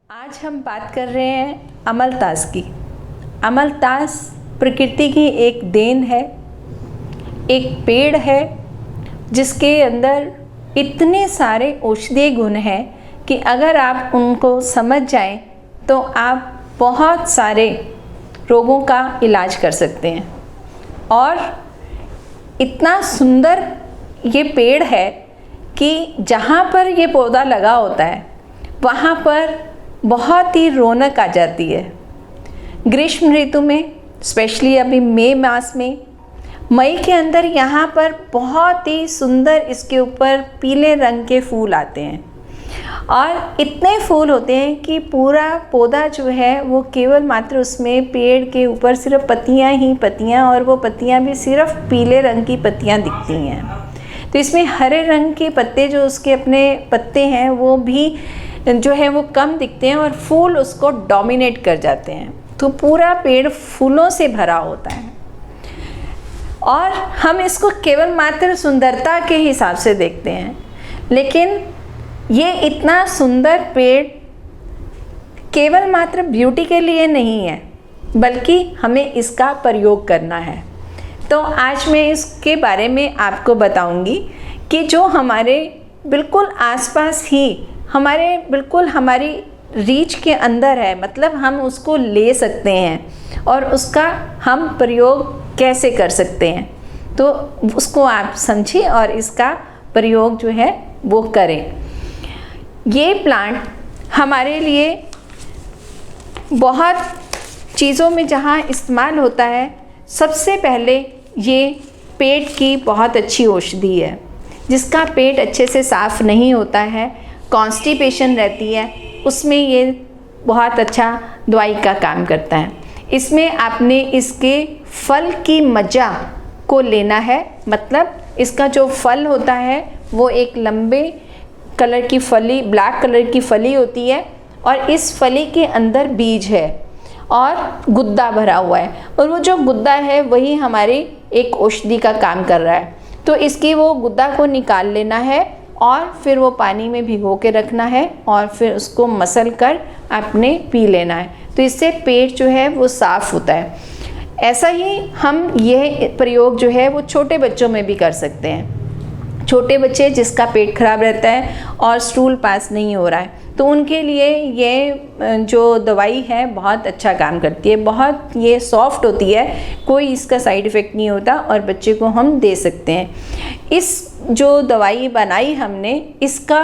आज हम बात कर रहे हैं अमलतास की। अमलतास प्रकृति की एक देन है, एक पेड़ है जिसके अंदर इतने सारे औषधीय गुण हैं कि अगर आप उनको समझ जाएं तो आप बहुत सारे रोगों का इलाज कर सकते हैं। और इतना सुंदर ये पेड़ है कि जहाँ पर ये पौधा लगा होता है वहाँ पर बहुत ही रौनक आ जाती है। ग्रीष्म ऋतु में, स्पेशली अभी मई मास में, मई के अंदर यहाँ पर बहुत ही सुंदर इसके ऊपर पीले रंग के फूल आते हैं और इतने फूल होते हैं कि पूरा पौधा जो है वो केवल मात्र उसमें पेड़ के ऊपर सिर्फ पत्तियाँ ही पत्तियाँ, और वो पत्तियाँ भी सिर्फ पीले रंग की पत्तियाँ दिखती हैं। तो इसमें हरे रंग के पत्ते जो उसके अपने पत्ते हैं वो भी जो है वो कम दिखते हैं और फूल उसको डोमिनेट कर जाते हैं। तो पूरा पेड़ फूलों से भरा होता है और हम इसको केवल मात्र सुंदरता के हिसाब से देखते हैं, लेकिन ये इतना सुंदर पेड़ केवल मात्र ब्यूटी के लिए नहीं है, बल्कि हमें इसका प्रयोग करना है। तो आज मैं इसके बारे में आपको बताऊंगी कि जो हमारे बिल्कुल आसपास ही, हमारी रीच के अंदर है, मतलब हम उसको ले सकते हैं और उसका हम प्रयोग कैसे कर सकते हैं, तो उसको आप समझिए और इसका प्रयोग जो है वो करें। ये प्लांट हमारे लिए बहुत चीज़ों में जहाँ इस्तेमाल होता है, सबसे पहले ये पेट की बहुत अच्छी औषधि है। जिसका पेट अच्छे से साफ़ नहीं होता है, कॉन्स्टिपेशन रहती है, उसमें ये बहुत अच्छा दवाई का काम करता है। इसमें आपने इसके फल की मज्जा को लेना है, मतलब इसका जो फल होता है वो एक लंबे कलर की फली, ब्लैक कलर की फली होती है और इस फली के अंदर बीज है और गुद्दा भरा हुआ है, और वो जो गुद्दा है वही हमारी एक औषधि का काम कर रहा है। तो इसकी वो गुद्दा को निकाल लेना है और फिर वो पानी में भिगो के रखना है और फिर उसको मसल कर आपने पी लेना है। तो इससे पेट जो है वो साफ़ होता है। ऐसा ही हम यह प्रयोग जो है वो छोटे बच्चों में भी कर सकते हैं। छोटे बच्चे जिसका पेट खराब रहता है और स्टूल पास नहीं हो रहा है, तो उनके लिए ये जो दवाई है बहुत अच्छा काम करती है। बहुत ये सॉफ्ट होती है, कोई इसका साइड इफ़ेक्ट नहीं होता और बच्चे को हम दे सकते हैं। इस जो दवाई बनाई हमने, इसका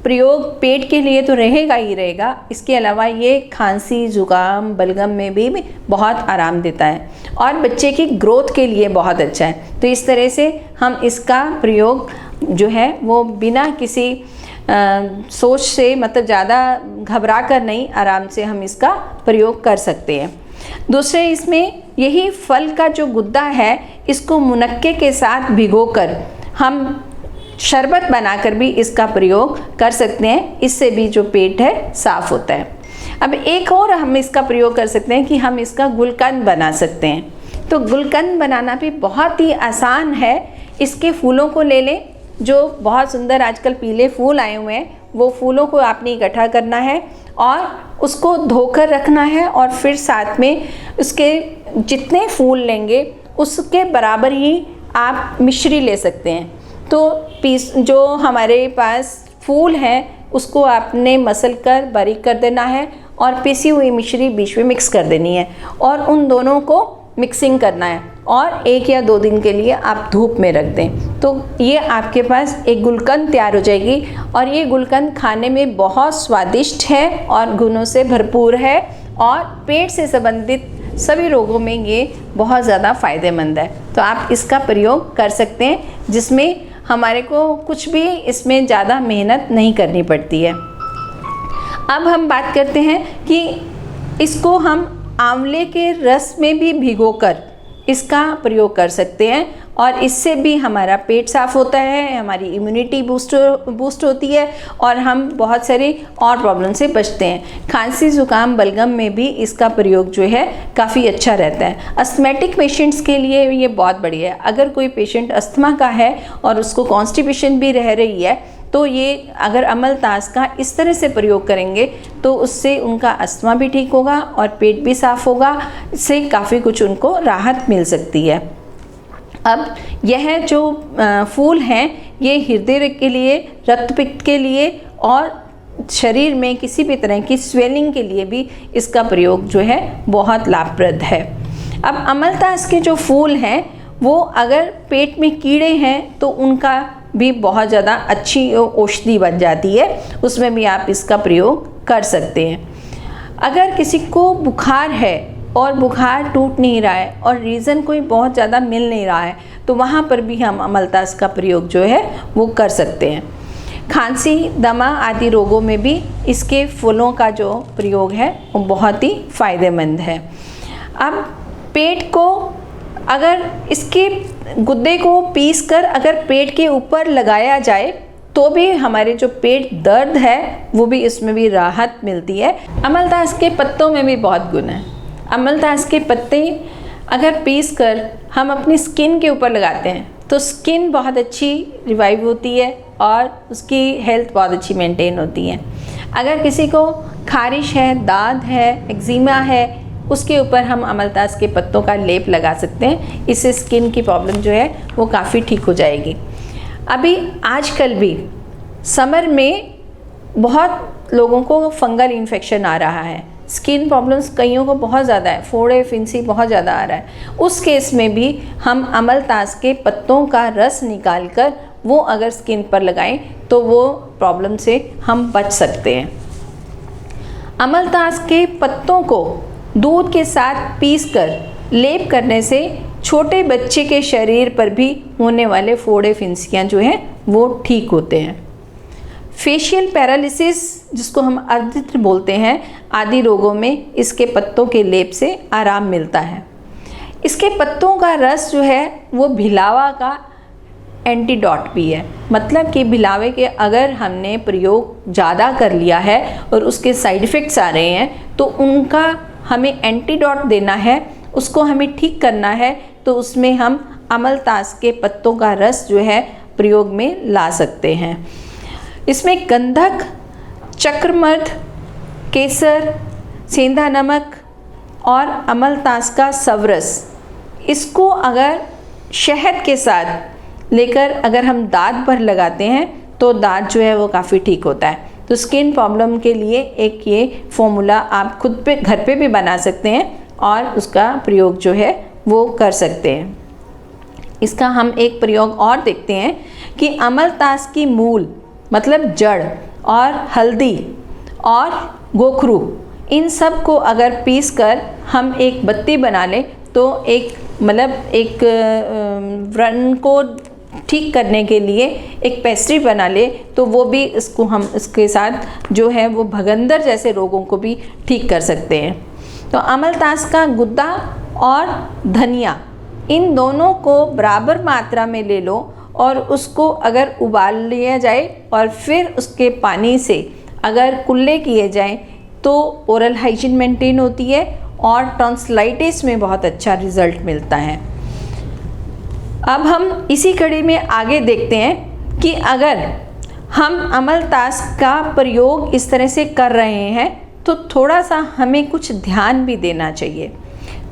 प्रयोग पेट के लिए तो रहेगा ही रहेगा, इसके अलावा ये खांसी, ज़ुकाम, बलगम में भी बहुत आराम देता है और बच्चे की ग्रोथ के लिए बहुत अच्छा है। तो इस तरह से हम इसका प्रयोग जो है वो बिना किसी सोच से, मतलब ज़्यादा घबरा कर नहीं, आराम से हम इसका प्रयोग कर सकते हैं। दूसरे, इसमें यही फल का जो गुद्दा है इसको मुनक्के के साथ भिगोकर हम शरबत बनाकर भी इसका प्रयोग कर सकते हैं। इससे भी जो पेट है साफ़ होता है। अब एक और हम इसका प्रयोग कर सकते हैं कि हम इसका गुलकंद बना सकते हैं। तो गुलकंद बनाना भी बहुत ही आसान है। इसके फूलों को ले लें, जो बहुत सुंदर आजकल पीले फूल आए हुए हैं, वो फूलों को आपने इकट्ठा करना है और उसको धोकर रखना है और फिर साथ में उसके जितने फूल लेंगे उसके बराबर ही आप मिश्री ले सकते हैं। तो जो हमारे पास फूल हैं उसको आपने मसल कर बारीक कर देना है और पिसी हुई मिश्री बीच में मिक्स कर देनी है और उन दोनों को मिक्सिंग करना है और 1 या 2 दिन के लिए आप धूप में रख दें। तो ये आपके पास एक गुलकंद तैयार हो जाएगी और ये गुलकंद खाने में बहुत स्वादिष्ट है और गुणों से भरपूर है और पेट से संबंधित सभी रोगों में ये बहुत ज़्यादा फ़ायदेमंद है। तो आप इसका प्रयोग कर सकते हैं, जिसमें हमारे को कुछ भी इसमें ज़्यादा मेहनत नहीं करनी पड़ती है। अब हम बात करते हैं कि इसको हम आंवले के रस में भी भिगोकर इसका प्रयोग कर सकते हैं और इससे भी हमारा पेट साफ़ होता है, हमारी इम्यूनिटी बूस्ट होती है और हम बहुत सारी और प्रॉब्लम से बचते हैं। खांसी, ज़ुकाम, बलगम में भी इसका प्रयोग जो है काफ़ी अच्छा रहता है। अस्थमैटिक पेशेंट्स के लिए ये बहुत बढ़िया है। अगर कोई पेशेंट अस्थमा का है और उसको कॉन्स्टिपेशन भी रह रही है तो ये अगर अमलतास का इस तरह से प्रयोग करेंगे तो उससे उनका अस्थमा भी ठीक होगा और पेट भी साफ़ होगा, इससे काफ़ी कुछ उनको राहत मिल सकती है। अब यह जो फूल हैं ये हृदय के लिए, रक्तपित्त के लिए और शरीर में किसी भी तरह की स्वेलिंग के लिए भी इसका प्रयोग जो है बहुत लाभप्रद है। अब अमलतास के जो फूल हैं वो अगर पेट में कीड़े हैं तो उनका भी बहुत ज़्यादा अच्छी औषधि बन जाती है, उसमें भी आप इसका प्रयोग कर सकते हैं। अगर किसी को बुखार है और बुखार टूट नहीं रहा है और रीज़न कोई बहुत ज़्यादा मिल नहीं रहा है तो वहाँ पर भी हम अमलतास का प्रयोग जो है वो कर सकते हैं। खांसी, दमा आदि रोगों में भी इसके फूलों का जो प्रयोग है वो बहुत ही फ़ायदेमंद है। अब पेट को अगर इसके गुद्दे को पीसकर अगर पेट के ऊपर लगाया जाए तो भी हमारे जो पेट दर्द है वो भी, इसमें भी राहत मिलती है। अमलतास के पत्तों में भी बहुत गुण है। अमलतास के पत्ते अगर पीसकर हम अपनी स्किन के ऊपर लगाते हैं तो स्किन बहुत अच्छी रिवाइव होती है और उसकी हेल्थ बहुत अच्छी मेंटेन होती है। अगर किसी को खारिश है, दाद है, एक्जिमा है, उसके ऊपर हम अमलतास के पत्तों का लेप लगा सकते हैं, इससे स्किन की प्रॉब्लम जो है वो काफ़ी ठीक हो जाएगी। अभी आजकल भी समर में बहुत लोगों को फंगल इन्फेक्शन आ रहा है, स्किन प्रॉब्लम्स कईयों को बहुत ज़्यादा है, फोड़े फिंसी बहुत ज़्यादा आ रहा है। उस केस में भी हम अमलतास के पत्तों का रस निकालकर वो अगर स्किन पर लगाएं तो वो प्रॉब्लम से हम बच सकते हैं। अमलतास के पत्तों को दूध के साथ पीसकर लेप करने से छोटे बच्चे के शरीर पर भी होने वाले फोड़े फिंसियाँ जो हैं वो ठीक होते हैं। फेशियल पैरालिसिस, जिसको हम अर्धित्र बोलते हैं, आदि रोगों में इसके पत्तों के लेप से आराम मिलता है। इसके पत्तों का रस जो है वो भिलावा का एंटीडोट भी है, मतलब कि भिलावे के अगर हमने प्रयोग ज़्यादा कर लिया है और उसके साइड इफ़ेक्ट्स आ रहे हैं तो उनका हमें एंटीडोट देना है, उसको हमें ठीक करना है, तो उसमें हम अमलतास के पत्तों का रस जो है प्रयोग में ला सकते हैं। इसमें गंधक, चक्रमर्द, केसर, सेंधा नमक और अमलतास का सवरस, इसको अगर शहद के साथ लेकर अगर हम दांत पर लगाते हैं तो दांत जो है वो काफ़ी ठीक होता है। तो स्किन प्रॉब्लम के लिए एक ये फॉर्मूला आप खुद पे घर पे भी बना सकते हैं और उसका प्रयोग जो है वो कर सकते हैं। इसका हम एक प्रयोग और देखते हैं कि अमलतास की मूल मतलब जड़ और हल्दी और गोखरू, इन सब को अगर पीस कर हम एक बत्ती बना लें तो एक मतलब एक व्रण को ठीक करने के लिए एक पेस्ट्री बना ले तो वो भी इसको हम इसके साथ जो है वो भगंदर जैसे रोगों को भी ठीक कर सकते हैं। तो अमलतास का गुद्दा और धनिया, इन दोनों को बराबर मात्रा में ले लो और उसको अगर उबाल लिया जाए और फिर उसके पानी से अगर कुल्ले किए जाएं तो ओरल हाइजीन मेंटेन होती है और टॉन्सिलाइटिस में बहुत अच्छा रिज़ल्ट मिलता है। अब हम इसी कड़ी में आगे देखते हैं कि अगर हम अमलतास का प्रयोग इस तरह से कर रहे हैं तो थोड़ा सा हमें कुछ ध्यान भी देना चाहिए।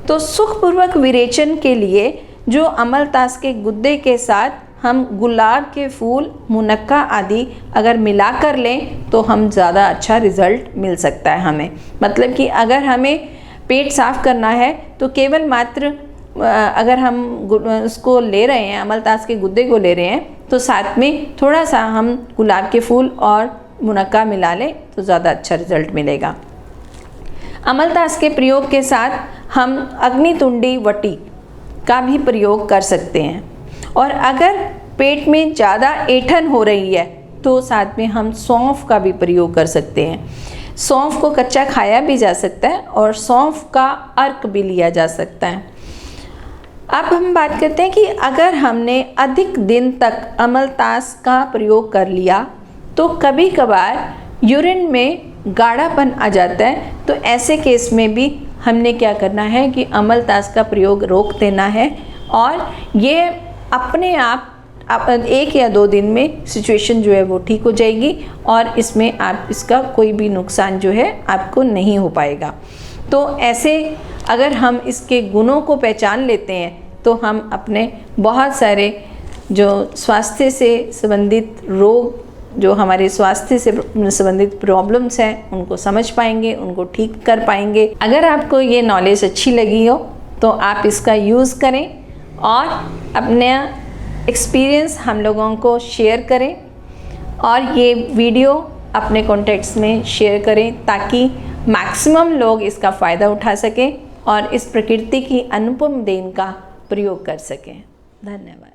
तो सुखपूर्वक विरेचन के लिए जो अमलतास के गुद्दे के साथ हम गुलाब के फूल, मुनक्का आदि अगर मिला कर लें तो हम ज़्यादा अच्छा रिज़ल्ट मिल सकता है हमें। मतलब कि अगर हमें पेट साफ़ करना है तो केवल मात्र अगर हम उसको ले रहे हैं, अमलतास के गुद्दे को ले रहे हैं, तो साथ में थोड़ा सा हम गुलाब के फूल और मुनक्का मिला लें तो ज़्यादा अच्छा रिज़ल्ट मिलेगा। अमलतास के प्रयोग के साथ हम अग्नितुंडी वटी का भी प्रयोग कर सकते हैं और अगर पेट में ज़्यादा ऐंठन हो रही है तो साथ में हम सौंफ का भी प्रयोग कर सकते हैं। सौंफ को कच्चा खाया भी जा सकता है और सौंफ का अर्क भी लिया जा सकता है। अब हम बात करते हैं कि अगर हमने अधिक दिन तक अमलतास का प्रयोग कर लिया तो कभी कभार यूरिन में गाढ़ापन आ जाता है, तो ऐसे केस में भी हमने क्या करना है कि अमलतास का प्रयोग रोक देना है और ये अपने आप आप 1 या 2 दिन में सिचुएशन जो है वो ठीक हो जाएगी और इसमें आप इसका कोई भी नुकसान जो है आपको नहीं हो पाएगा। तो ऐसे अगर हम इसके गुणों को पहचान लेते हैं तो हम अपने बहुत सारे जो स्वास्थ्य से संबंधित रोग, जो हमारे स्वास्थ्य से संबंधित प्रॉब्लम्स हैं, उनको समझ पाएंगे, उनको ठीक कर पाएंगे। अगर आपको ये नॉलेज अच्छी लगी हो तो आप इसका यूज़ करें और अपने एक्सपीरियंस हम लोगों को शेयर करें और ये वीडियो अपने कॉन्टैक्ट्स में शेयर करें ताकि मैक्सिमम लोग इसका फ़ायदा उठा सकें और इस प्रकृति की अनुपम देन का प्रयोग कर सकें। धन्यवाद।